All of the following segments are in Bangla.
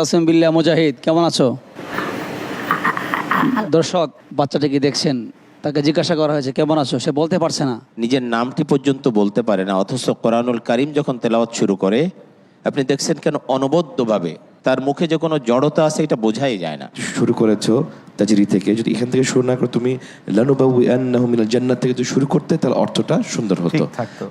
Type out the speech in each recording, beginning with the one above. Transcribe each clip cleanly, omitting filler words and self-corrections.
তাসিম বিল্লাহ মুজাহিদ, কেমন আছো? দর্শক বাচ্চাটিকে দেখছেন, তাকে জিজ্ঞাসা করা হয়েছে কেমন আছো, সে বলতে পারছে না। নিজের নামটি পর্যন্ত বলতে পারে না, অথচ কোরআনুল কারীম যখন তেলাওয়াত শুরু করে আপনি দেখছেন কেন অনবদ্যভাবে তার মুখে যে কোনো জড়তা আছে এটা বোঝাই যায় না। শুরু করেছো তাজরি থেকে, যদি এখান থেকে শুরু না করে তুমি লানুবাউইআন্নাহুম মিনাল জান্নাত থেকে যদি শুরু করতে, তাহলে অর্থটা সুন্দর হতো।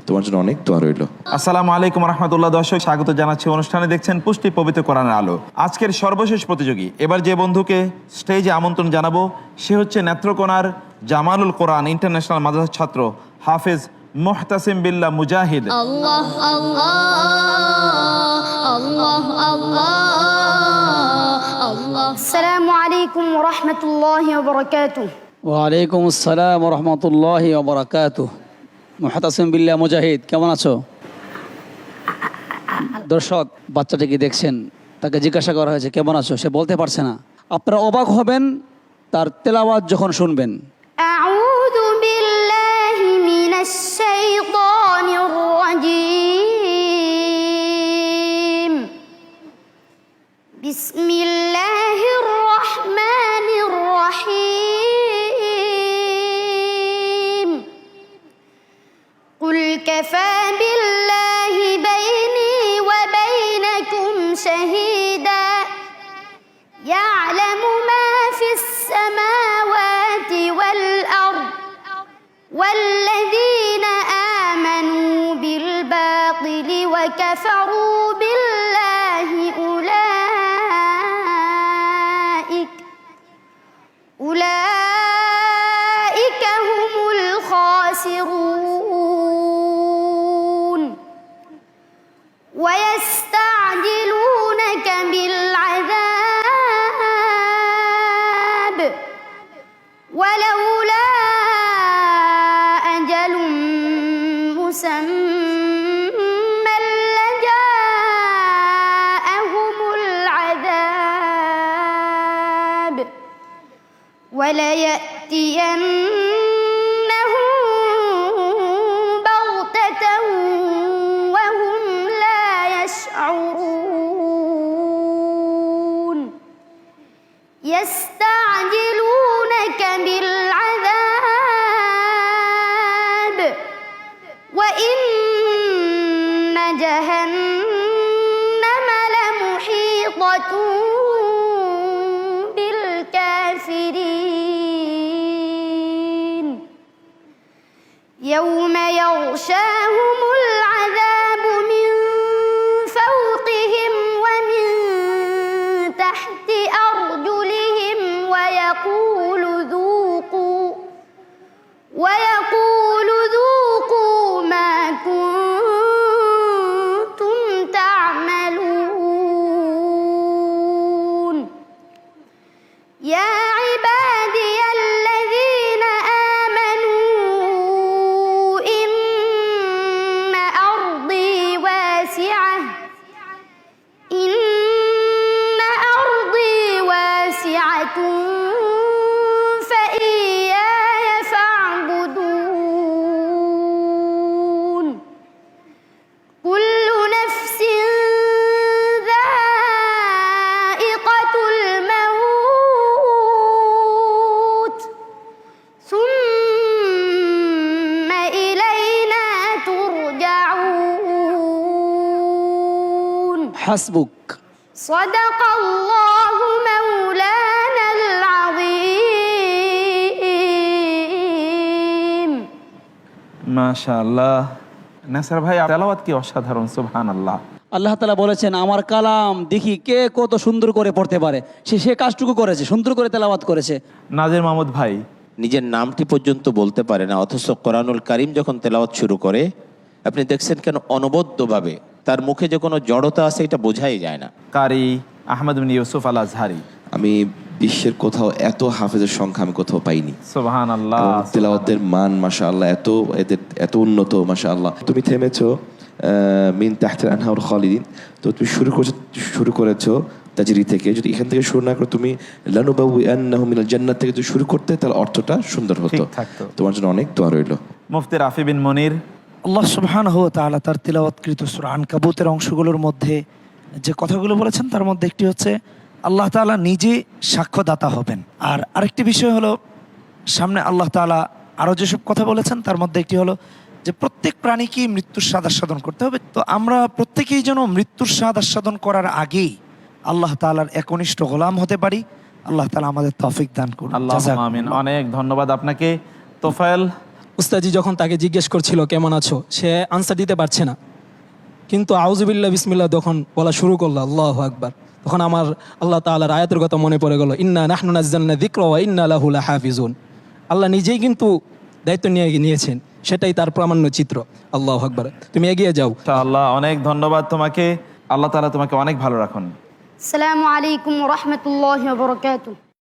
তোমার জন্য অনেক দোয়া রইল। আসসালামু আলাইকুম রহমতুল্লাহ। দর্শক স্বাগত জানাচ্ছি অনুষ্ঠানে, দেখছেন পুষ্টি পবিত্র কোরআনের আলো। আজকের সর্বশেষ প্রতিযোগী, এবার যে বন্ধুকে স্টেজে আমন্ত্রণ জানাবো সে হচ্ছে নেত্রকোনার জামালুল কোরআন ইন্টারন্যাশনাল মাদ্রাসার ছাত্র হাফেজ মুহতাসিম বিল্লাহ মুজাহিদ। আল্লাহ আল্লাহ আল্লাহ আল্লাহ আল্লাহ। আসসালামু আলাইকুম ওয়া রাহমাতুল্লাহি ওয়া বারাকাতুহু। ওয়ালাইকুম আসসালাম ওয়া রাহমাতুল্লাহি ওয়া বারাকাতুহু। মুহতাসিম বিল্লাহ মুজাহিদ, কেমন আছো? দর্শক বাচ্চাটিকে দেখছেন, তাকে জিজ্ঞাসা করা হয়েছে কেমন আছো, সে বলতে পারছে না। আপনারা অবাক হবেন তার তেলাওয়াত যখন শুনবেন। আউযু বিল্লাহি মিনাশ শাইতানির রাজীম। বিসমিল্লাহির রহমানির রহিম। কুল কাফা বিল্লাহি বাইনি ওয়া বাইনাকুম শাহীদা ইয়ালামু মা ফিস সামাওয়াতি ওয়াল আরদ ওয়াল্লাযীনা আমানু বিল বাতিলি ওয়া কাফারু বিল্লাহি উলাইকা হুমুল খাসিরুন ওয়া ইস্তা'জিলুনাকা বিল আযাব ওয়ালাউলা আজালুম মুসাম্মান লাজাআহুমুল আযাব وَلَيَأْتِيَنَّهُم بَغْتَةً وَهُمْ لَا يَشْعُرُونَ يَسْتَعْجِلُونَكَ بِالْعَذَابِ وَإِنَّ جَهَنَّمَ لَمُحِيطَةٌ يوم يغشاهم العذاب من فوقهم ومن تحت أرجلهم ويقول ذوقوا ما كنتم تعملون يا عبادي الذين إن أرضي واسعة فإياي فاعبدون كل نفس ذائقة الموت ثم إلينا ترجعون হাসবুক। صدق الله مولانا العظيم। মাশাআল্লাহ। নাসর ভাই, তেলাওয়াত কি অসাধারণ, সুবহানাল্লাহ। আল্লাহ তাআলা বলেছেন আমার কালাম দেখি কে কত সুন্দর করে পড়তে পারে, সে কাজটুকু করেছে, সুন্দর করে তেলাওয়াত করেছে। নাজির মাহমুদ ভাই, নিজের নামটি পর্যন্ত বলতে পারে না, অথচ কোরআনুল কারীম যখন তেলাওয়াত শুরু করে আপনি দেখছেন কেন অনবদ্যভাবে তার মুখে যে কোনো জড়তা আছে এটা বোঝাই যায় না। কারি আহমদ বিন ইউসুফ আল আজহারি। আমি বিশ্বের কোথাও এত হাফেজের সংখ্যা আমি কোথাও পাইনি। সুবহানাল্লাহ। তেলাওয়াতের মান মাশাআল্লাহ এত উন্নত মাশাআল্লাহ। তুমি থেমেছো মিন তাহতিল আনহার খালিদিন, তো তুমি শুরু করেছো তাজরি থেকে, যদি এখান থেকে শুরু না করে তুমি লানুবাউইআন্নাহুম মিনাল জান্নাত থেকে যদি শুরু করতে, তাহলে অর্থটা সুন্দর হতো। তোমার জন্য অনেক দোয়া রইল। মুফতি রাফি বিন মনির। আল্লাহ সুবহানাহু ওয়া তাআলা তার তিলাওয়াতকৃত সূরা আনকাবুতের অংশগুলোর মধ্যে যে কথাগুলো বলেছেন তার মধ্যে একটি হচ্ছে আল্লাহ তাআলা নিজে সাক্ষ্যদাতা হবেন, আর আরেকটি বিষয় হলো সামনে আল্লাহ তাআলা আরও যেসব কথা বলেছেন তার মধ্যে একটি হলো যে প্রত্যেক প্রাণীকেই মৃত্যুর স্বাদ আস্বাদন করতে হবে। তো আমরা প্রত্যেকেই যেন মৃত্যুর স্বাদ আস্বাদন করার আগেই আল্লাহ তাআলার একনিষ্ঠ গোলাম হতে পারি। আল্লাহ তাআলা আমাদের তৌফিক দান করুন। আল্লাহ আমিন। অনেক ধন্যবাদ আপনাকে। তোফায়েল, উস্তাজি যখন তাকে জিজ্ঞেস করছিল কেমন আছো, সে আনসার দিতে পারছে না, কিন্তু আউযুবিল্লাহ বিসমিল্লাহ যখন বলা শুরু করলো আল্লাহু আকবার, তখন আমার আল্লাহ তাআলার আয়াতের কথা মনে পড়ে গেল, ইন্না নাহনু নাযালনা যিকরা ওয়া ইন্না লাহু লাহাফিজুন। আল্লাহ নিজেই কিন্তু দায়িত্ব নিয়েছেন, সেটাই তার প্রামাণ্য চিত্র। আল্লাহু আকবার। তুমি এগিয়ে যাও। আল্লাহ অনেক ধন্যবাদ তোমাকে। আল্লাহ তাআলা তোমাকে অনেক ভালো রাখুন। আসসালামু আলাইকুম ওয়া রাহমাতুল্লাহি ওয়া বারাকাতুহু।